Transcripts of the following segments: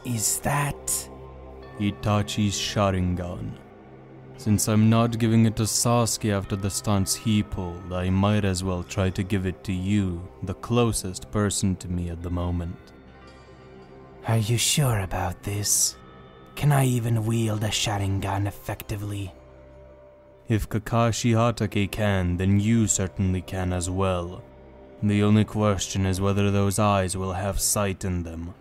is that? Itachi's Sharingan. Since I'm not giving it to Sasuke after the stunts he pulled, I might as well try to give it to you, the closest person to me at the moment. Are you sure about this? Can I even wield a Sharingan effectively? If Kakashi Hatake can, then you certainly can as well. The only question is whether those eyes will have sight in them.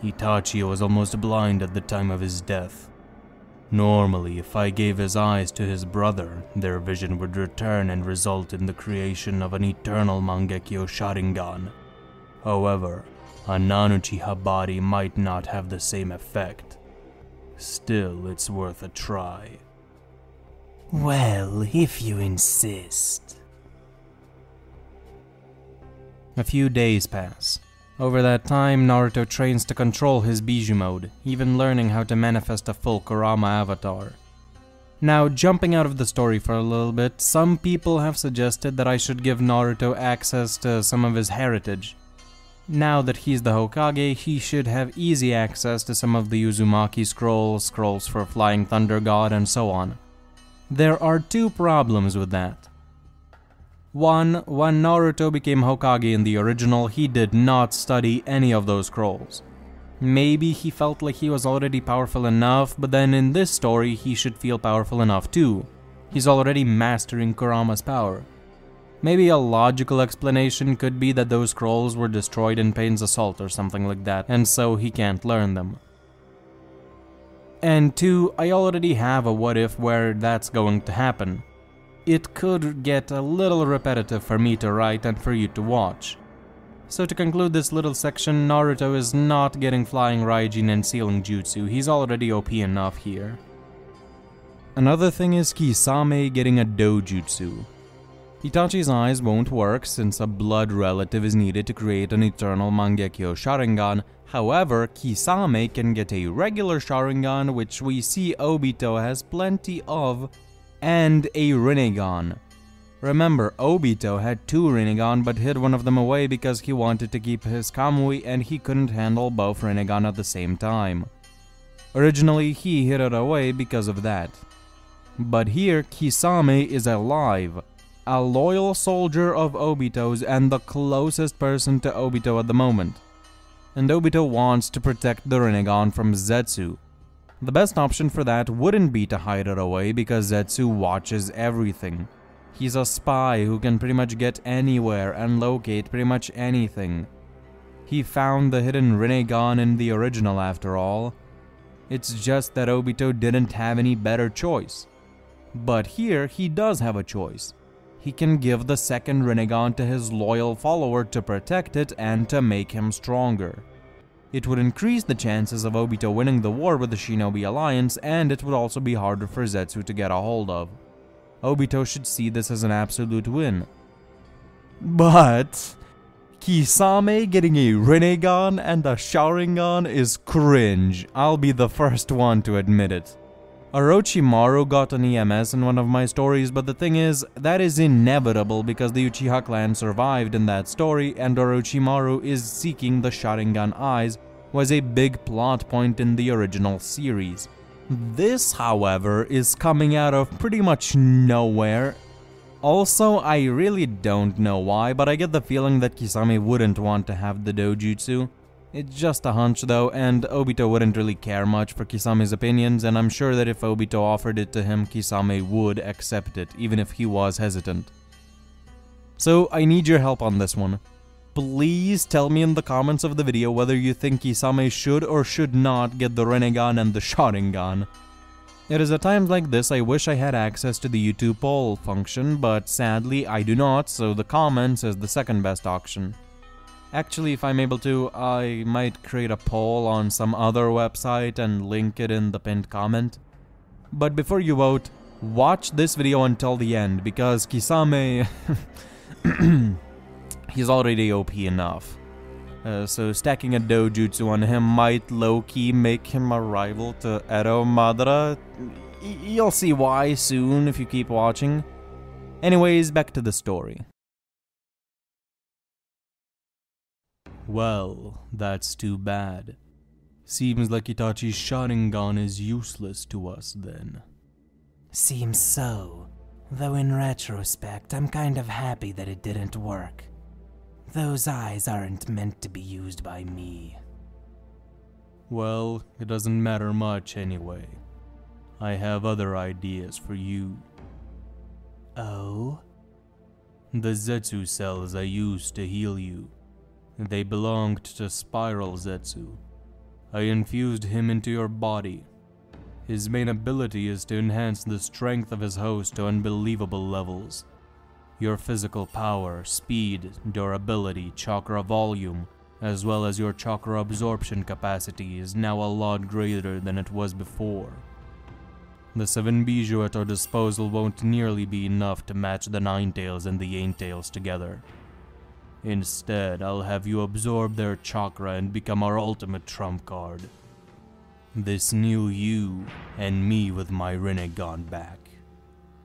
Itachi was almost blind at the time of his death. Normally, if I gave his eyes to his brother, their vision would return and result in the creation of an eternal Mangekyo Sharingan. However, a non-Uchiha body might not have the same effect. Still, it's worth a try. Well, if you insist. A few days pass. Over that time, Naruto trains to control his Biju mode, even learning how to manifest a full Kurama avatar. Now, jumping out of the story for a little bit, some people have suggested that I should give Naruto access to some of his heritage. Now that he's the Hokage, he should have easy access to some of the Uzumaki scrolls, scrolls for Flying Thunder God, and so on. There are two problems with that. One, when Naruto became Hokage in the original, he did not study any of those scrolls. Maybe he felt like he was already powerful enough, but then in this story he should feel powerful enough too. He's already mastering Kurama's power. Maybe a logical explanation could be that those scrolls were destroyed in Pain's assault or something like that, and so he can't learn them. And two, I already have a what if where that's going to happen. It could get a little repetitive for me to write and for you to watch. So to conclude this little section, Naruto is not getting Flying Raijin and Sealing Jutsu, he's already OP enough here. Another thing is Kisame getting a Dojutsu. Itachi's eyes won't work since a blood relative is needed to create an eternal Mangekyo Sharingan. However, Kisame can get a regular Sharingan, which we see Obito has plenty of, and a Rinnegan. Remember, Obito had two Rinnegan but hid one of them away because he wanted to keep his Kamui and he couldn't handle both Rinnegan at the same time. Originally, he hid it away because of that. But here, Kisame is alive, a loyal soldier of Obito's and the closest person to Obito at the moment. And Obito wants to protect the Rinnegan from Zetsu. The best option for that wouldn't be to hide it away because Zetsu watches everything. He's a spy who can pretty much get anywhere and locate pretty much anything. He found the hidden Rinnegan in the original after all. It's just that Obito didn't have any better choice. But here he does have a choice. He can give the second Rinnegan to his loyal follower to protect it and to make him stronger. It would increase the chances of Obito winning the war with the Shinobi Alliance, and it would also be harder for Zetsu to get a hold of. Obito should see this as an absolute win. But Kisame getting a Rinnegan and a Sharingan is cringe. I'll be the first one to admit it. Orochimaru got an EMS in one of my stories, but the thing is, that is inevitable because the Uchiha clan survived in that story and Orochimaru is seeking the Sharingan eyes was a big plot point in the original series. This, however, is coming out of pretty much nowhere. Also, I really don't know why, but I get the feeling that Kisame wouldn't want to have the Dojutsu. It's just a hunch though, and Obito wouldn't really care much for Kisame's opinions, and I'm sure that if Obito offered it to him, Kisame would accept it, even if he was hesitant. So, I need your help on this one. Please tell me in the comments of the video whether you think Kisame should or should not get the Rinnegan and the Sharingan. It is at times like this I wish I had access to the YouTube poll function, but sadly I do not, so the comments is the second best option. Actually, if I'm able to, I might create a poll on some other website and link it in the pinned comment. But before you vote, watch this video until the end, because Kisame... he's already OP enough. So stacking a Dojutsu on him might low-key make him a rival to Ero Madara. You'll see why soon if you keep watching. Anyways, back to the story. Well, that's too bad. Seems like Itachi's Sharingan is useless to us then. Seems so, though in retrospect I'm kind of happy that it didn't work. Those eyes aren't meant to be used by me. Well, it doesn't matter much anyway. I have other ideas for you. Oh? The Zetsu cells I used to heal you. They belonged to Spiral Zetsu. I infused him into your body. His main ability is to enhance the strength of his host to unbelievable levels. Your physical power, speed, durability, chakra volume, as well as your chakra absorption capacity is now a lot greater than it was before. The 7 Bijou at our disposal won't nearly be enough to match the Ninetales and the Eight-Tails together. Instead, I'll have you absorb their chakra and become our ultimate trump card. This new you, and me with my Rinnegan back.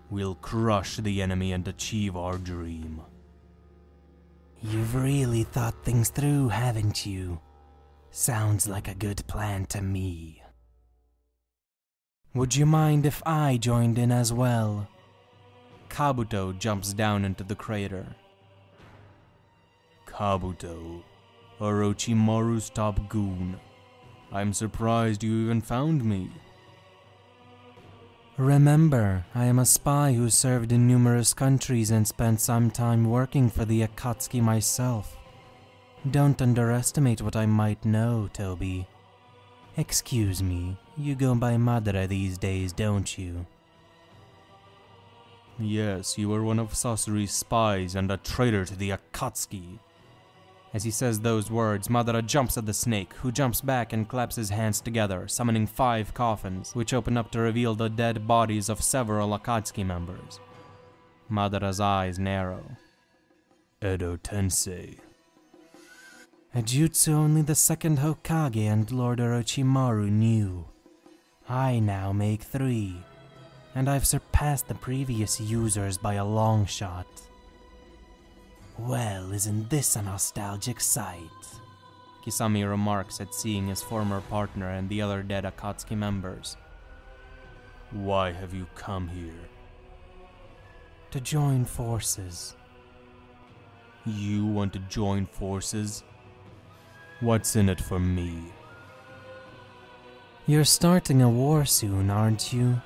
We'll crush the enemy and achieve our dream. You've really thought things through, haven't you? Sounds like a good plan to me. Would you mind if I joined in as well? Kabuto jumps down into the crater. Kabuto, Orochimaru's top goon. I'm surprised you even found me. Remember, I am a spy who served in numerous countries and spent some time working for the Akatsuki myself. Don't underestimate what I might know, Toby. Excuse me, you go by Madara these days, don't you? Yes, you were one of Sasori's spies and a traitor to the Akatsuki. As he says those words, Madara jumps at the snake, who jumps back and claps his hands together, summoning 5 coffins, which open up to reveal the dead bodies of several Akatsuki members. Madara's eyes narrow. Edo Tensei. A jutsu only the second Hokage and Lord Orochimaru knew. I now make 3, and I've surpassed the previous users by a long shot. Well, isn't this a nostalgic sight? Kisame remarks at seeing his former partner and the other dead Akatsuki members. Why have you come here? To join forces. You want to join forces? What's in it for me? You're starting a war soon, aren't you?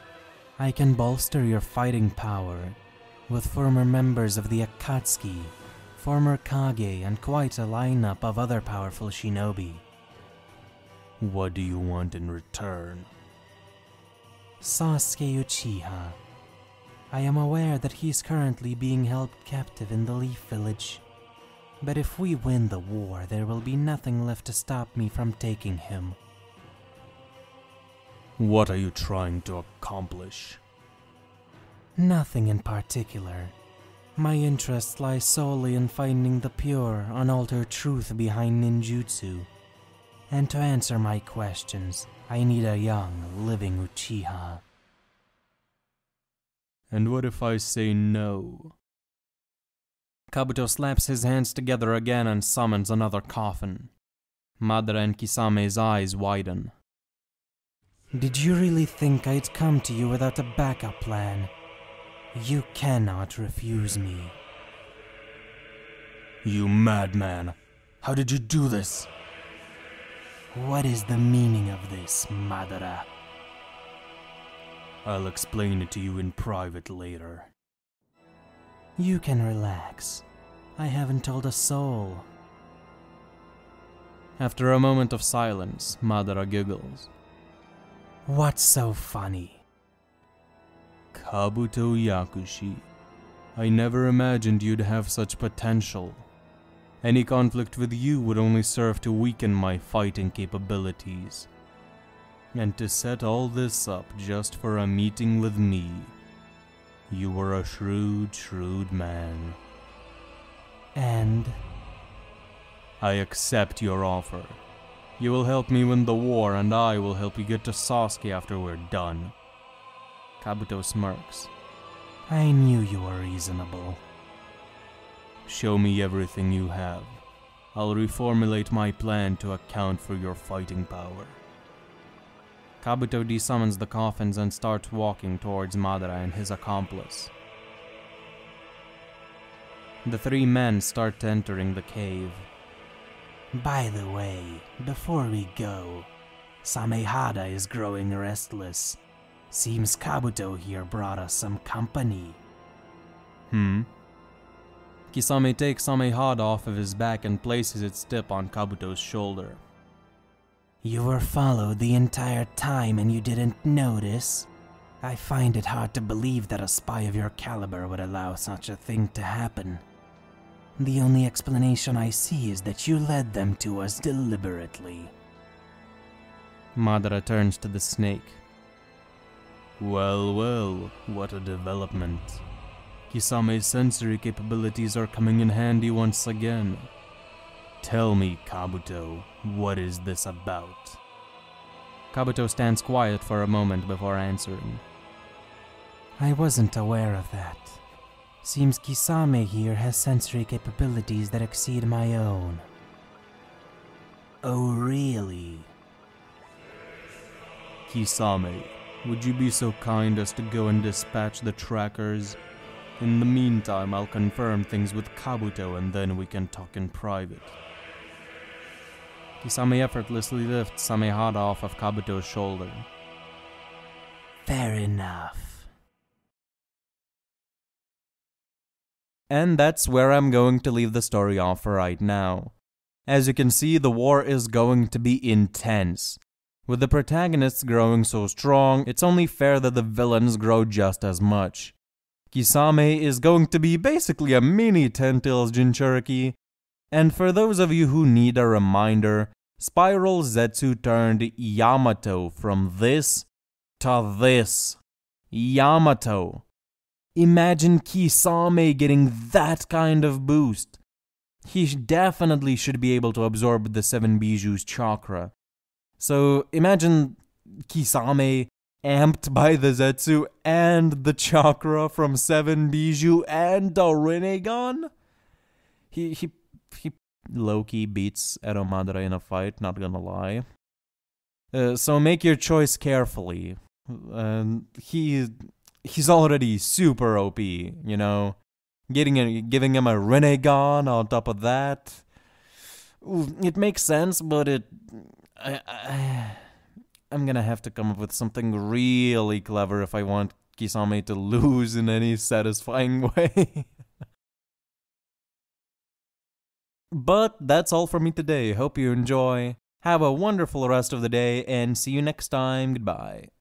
I can bolster your fighting power with former members of the Akatsuki, former Kage, and quite a lineup of other powerful shinobi. What do you want in return? Sasuke Uchiha. I am aware that he's currently being held captive in the Leaf Village. But if we win the war, there will be nothing left to stop me from taking him. What are you trying to accomplish? Nothing in particular. My interest lies solely in finding the pure, unaltered truth behind ninjutsu. And to answer my questions, I need a young, living Uchiha. And what if I say no? Kabuto slaps his hands together again and summons another coffin. Madara and Kisame's eyes widen. Did you really think I'd come to you without a backup plan? You cannot refuse me. You madman! How did you do this? What is the meaning of this, Madara? I'll explain it to you in private later. You can relax. I haven't told a soul. After a moment of silence, Madara giggles. What's so funny? Kabuto Yakushi. I never imagined you'd have such potential. Any conflict with you would only serve to weaken my fighting capabilities. And to set all this up just for a meeting with me. You were a shrewd man. And? I accept your offer. You will help me win the war, and I will help you get to Sasuke after we're done. Kabuto smirks. I knew you were reasonable. Show me everything you have. I'll reformulate my plan to account for your fighting power. Kabuto desummons the coffins and starts walking towards Madara and his accomplice. The three men start entering the cave. By the way, before we go, Samehada is growing restless. Seems Kabuto here brought us some company. Kisame takes Samehada off of his back and places its tip on Kabuto's shoulder. You were followed the entire time and you didn't notice? I find it hard to believe that a spy of your caliber would allow such a thing to happen. The only explanation I see is that you led them to us deliberately. Madara turns to the snake. Well, what a development. Kisame's sensory capabilities are coming in handy once again. Tell me, Kabuto, what is this about? Kabuto stands quiet for a moment before answering. I wasn't aware of that. Seems Kisame here has sensory capabilities that exceed my own. Oh, really? Kisame, would you be so kind as to go and dispatch the trackers? In the meantime, I'll confirm things with Kabuto and then we can talk in private. Kisame effortlessly lifts Samehada off of Kabuto's shoulder. Fair enough. And that's where I'm going to leave the story off for right now. As you can see, the war is going to be intense. With the protagonists growing so strong, it's only fair that the villains grow just as much. Kisame is going to be basically a mini Ten Tails Jinchuriki. And for those of you who need a reminder, Spiral Zetsu turned Yamato from this to this. Yamato. Imagine Kisame getting that kind of boost. He definitely should be able to absorb the 7 Biju's chakra. So imagine Kisame amped by the Zetsu and the chakra from 7 Biju and the Rinnegan. He low-key beats Ero Madara in a fight, not gonna lie. So make your choice carefully. He's already super OP, you know. Giving him a Rinnegan on top of that. It makes sense, but I'm gonna have to come up with something really clever if I want Kisame to lose in any satisfying way. But that's all for me today. Hope you enjoy. Have a wonderful rest of the day and see you next time. Goodbye.